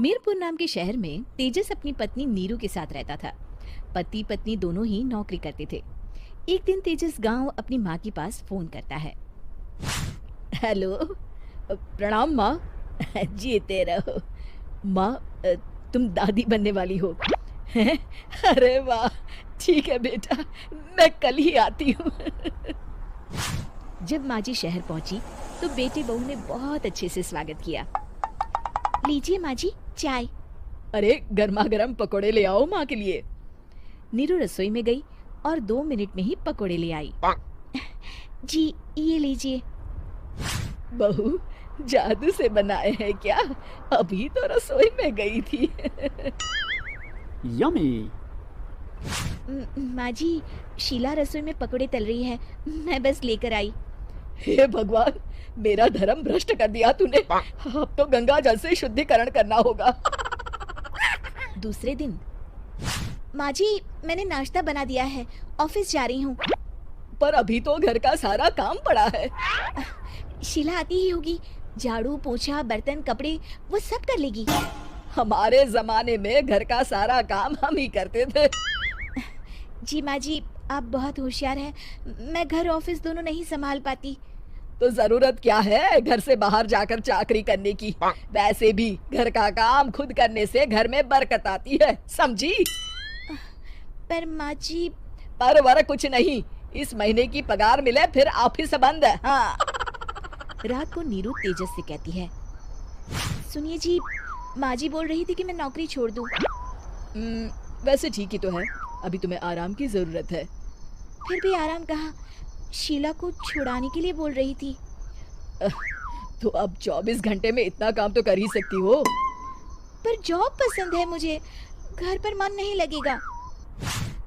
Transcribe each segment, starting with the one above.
मीरपुर नाम के शहर में तेजस अपनी पत्नी नीरू के साथ रहता था। पति पत्नी दोनों ही नौकरी करते थे। एक दिन तेजस गांव अपनी माँ के पास फोन करता है। हेलो, प्रणाम माँ। जीते रहो माँ। तुम दादी बनने वाली हो? हैं? अरे वाह, ठीक है बेटा, मैं कल ही आती हूँ। जब माँ जी शहर पहुंची तो बेटे बहू ने बहुत अच्छे से स्वागत किया। लीजिए माँ जी, चाय। अरे गर्मा गर्म पकोड़े ले आओ माँ के लिए। नीरू रसोई में गई और 2 मिनट में ही पकोड़े ले आई। जी ये लीजिए। बहू, जादू से बनाए हैं क्या? अभी तो रसोई में गई थी। यमी। माँ जी, शीला रसोई में पकोड़े तल रही है, मैं बस लेकर आई। हे भगवान, मेरा धर्म भ्रष्ट कर दिया तूने। अब तो गंगा जल से शुद्धिकरण करना होगा। दूसरे दिन, माँ जी मैंने नाश्ता बना दिया है, ऑफिस जा रही हूँ। पर अभी तो घर का सारा काम पड़ा है। शीला आती ही होगी, झाड़ू पोछा बर्तन कपड़े वो सब कर लेगी। हमारे जमाने में घर का सारा काम हम ही करते थे। जी माँ जी, आप बहुत होशियार हैं, मैं घर ऑफिस दोनों नहीं संभाल पाती। तो जरूरत क्या है घर से बाहर जाकर चाकरी करने की? वैसे भी घर का काम खुद करने से घर में बरकत आती है, समझी? पर माँ जी। पर वर कुछ नहीं, इस महीने की पगार मिले फिर ऑफिस बंद है। हाँ। रात को नीरू तेजस से कहती है, सुनिए जी, माँ जी बोल रही थी कि मैं नौकरी छोड़ दूं। वैसे ठीक ही तो है, अभी तुम्हें आराम की जरूरत है। फिर भी आराम कहाँ, शीला को छुड़ाने के लिए बोल रही थी। तो अब 24 घंटे में इतना काम तो कर ही सकती हो। पर जॉब पसंद है मुझे, घर पर मन नहीं लगेगा।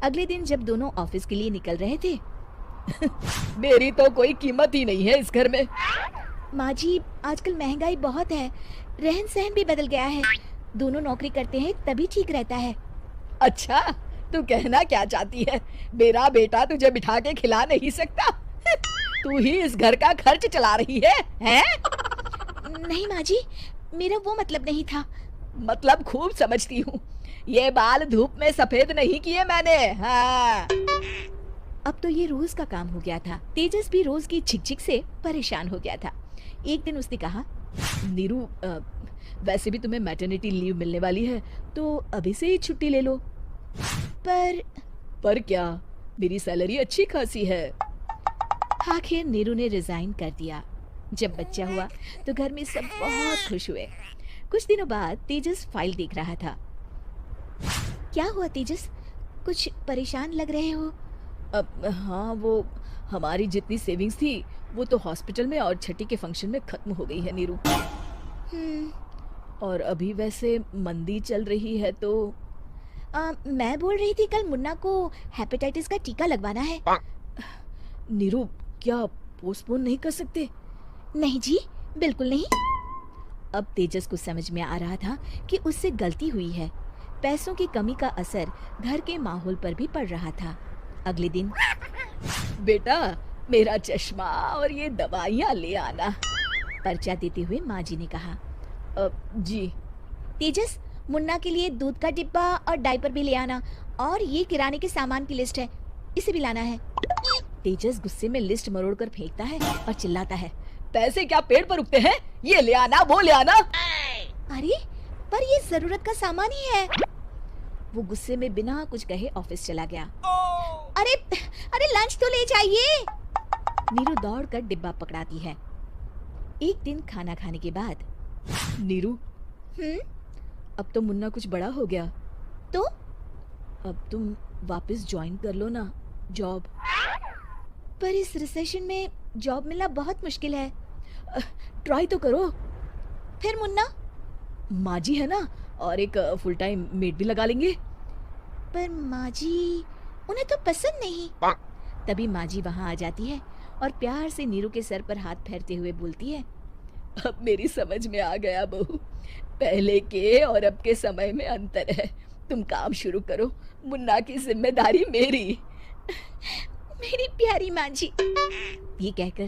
अगले दिन जब दोनों ऑफिस के लिए निकल रहे थे, मेरी तो कोई कीमत ही नहीं है इस घर में। माँ जी, आजकल महंगाई बहुत है, रहन सहन भी बदल गया है, दोनों नौकरी करते हैं तभी ठीक रहता है। अच्छा, तू कहना क्या चाहती है? मेरा बेटा तुझे बिठा के खिला नहीं सकता? तू ही इस घर का खर्च चला रही है, हैं? नहीं माँ जी, मेरा वो मतलब नहीं था। मतलब खूब समझती हूँ, ये बाल धूप में सफेद नहीं किए मैंने। हाँ। अब तो ये रोज का काम हो गया था। तेजस भी रोज की झिकझिक से परेशान हो गया था। एक दिन उसने कहा, नीरू, वैसे भी तुम्हें मैटरनिटी लीव मिलने वाली है, तो अभी से ही छुट्टी ले लो। पर क्या, मेरी सैलरी अच्छी खासी है। आखिर नीरू ने रिजाइन कर दिया। जब बच्चा हुआ तो घर में सब बहुत खुश हुए। कुछ दिनों बाद तेजस फाइल देख रहा था। क्या हुआ तेजस, कुछ परेशान लग रहे हो? हाँ, वो हमारी जितनी सेविंग्स थी वो तो हॉस्पिटल में और छठी के फंक्शन में खत्म हो गई है नीरू। और अभी वैसे मंदी चल रही है तो मैं बोल रही थी कल मुन्ना को हेपेटाइटिस का टीका लगवाना है। नीरू, क्या पोस्टपोन नहीं कर सकते? नहीं जी, बिल्कुल नहीं। अब तेजस को समझ में आ रहा था कि उससे गलती हुई है। पैसों की कमी का असर घर के माहौल पर भी पड़ रहा था। अगले दिन, बेटा मेरा चश्मा और ये दवाइयाँ ले आना, पर्चा देते हुए माँ जी ने कहा। जी। तेजस, मुन्ना के लिए दूध का डिब्बा और डायपर भी ले आना, और ये किराने के सामान की लिस्ट है, इसे भी लाना है। तेजस गुस्से में लिस्ट मरोड़कर फेंकता है और चिल्लाता है, पैसे क्या पेड़ पर उगते हैं? ये ले आना, वो ले आना। अरे पर ये जरूरत का सामान ही है। वो गुस्से में बिना कुछ कहे ऑफिस चला गया। अरे अरे लंच तो ले जाइए। नीरू दौड़कर डिब्बा पकड़ाती है। एक दिन खाना खाने के बाद, नीरू, अब तो मुन्ना कुछ बड़ा हो गया, तो अब तुम वापस ज्वाइन कर लो ना जॉब। पर इस रिसेशन में जॉब मिलना बहुत मुश्किल है। ट्राई तो करो। फिर मुन्ना? माँ जी है ना, और एक फुल टाइम मेड भी लगा लेंगे। पर माँ जी, उन्हें तो पसंद नहीं। तभी माँ जी वहाँ आ जाती है और प्यार से नीरू के सर पर हाथ फेरते हुए बोलती है, अब मेरी समझ में आ गया बहू, पहले के और अब के समय में अंतर है। तुम काम शुरू करो, मुन्ना की जिम्मेदारी मेरी। मेरी प्यारी माँ जी। ये कहकर